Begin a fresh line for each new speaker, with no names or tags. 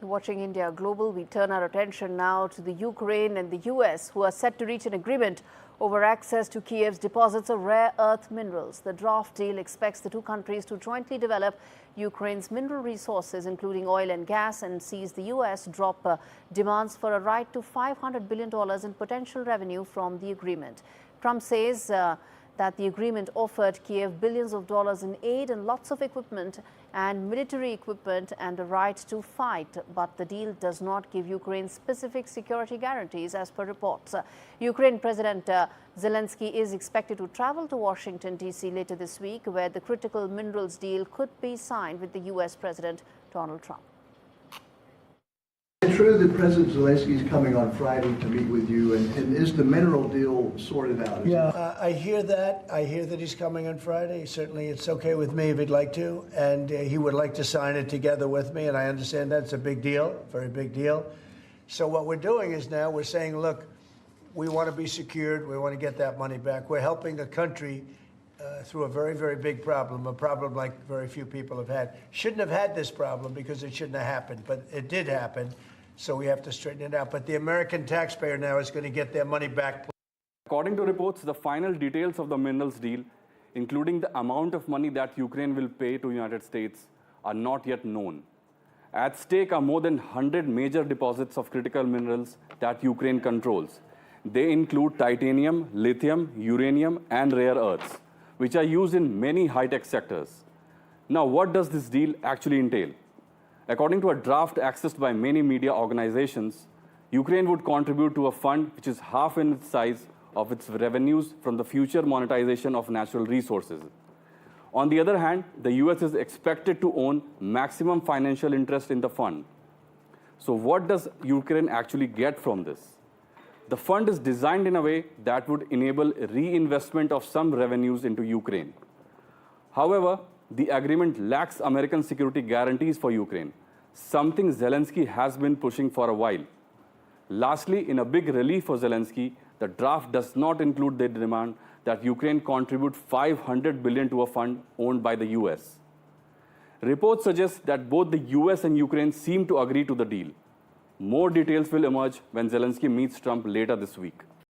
Watching India Global, we turn our attention now to the Ukraine and the US, who are set to reach an agreement over access to Kyiv's deposits of rare earth minerals. The draft deal expects the two countries to jointly develop Ukraine's mineral resources, including oil and gas, and sees the US drop demands for a right to $500 billion in potential revenue from the agreement. Trump says that the agreement offered Kyiv billions of dollars in aid and lots of equipment and military equipment and a right to fight. But the deal does not give Ukraine specific security guarantees, as per reports. Ukraine President Zelensky is expected to travel to Washington, D.C. later this week, where the critical minerals deal could be signed with the U.S. President Donald Trump.
Is it true that President Zelensky is coming on Friday to meet with you, and is the mineral deal sorted out?
Yeah, I hear that. I hear that he's coming on Friday. Certainly, it's okay with me if he'd like to, and he would like to sign it together with me, and I understand that's a big deal, very big deal. So what we're doing is now we're saying, look, we want to be secured. We want to get that money back. We're helping a country through a very, very big problem, a problem like very few people have had. Shouldn't have had this problem because it shouldn't have happened, but it did happen. So we have to straighten it out. But the American taxpayer now is going to get their money back.
According to reports, the final details of the minerals deal, including the amount of money that Ukraine will pay to the United States, are not yet known. At stake are more than 100 major deposits of critical minerals that Ukraine controls. They include titanium, lithium, uranium, and rare earths, which are used in many high-tech sectors. Now, what does this deal actually entail? According to a draft accessed by many media organizations, Ukraine would contribute to a fund which is half in its size of its revenues from the future monetization of natural resources. On the other hand, the US is expected to own maximum financial interest in the fund. So what does Ukraine actually get from this? The fund is designed in a way that would enable reinvestment of some revenues into Ukraine. However, the agreement lacks American security guarantees for Ukraine, something Zelensky has been pushing for a while. Lastly, in a big relief for Zelensky, the draft does not include the demand that Ukraine contribute $500 billion to a fund owned by the US. Reports suggest that both the US and Ukraine seem to agree to the deal. More details will emerge when Zelensky meets Trump later this week.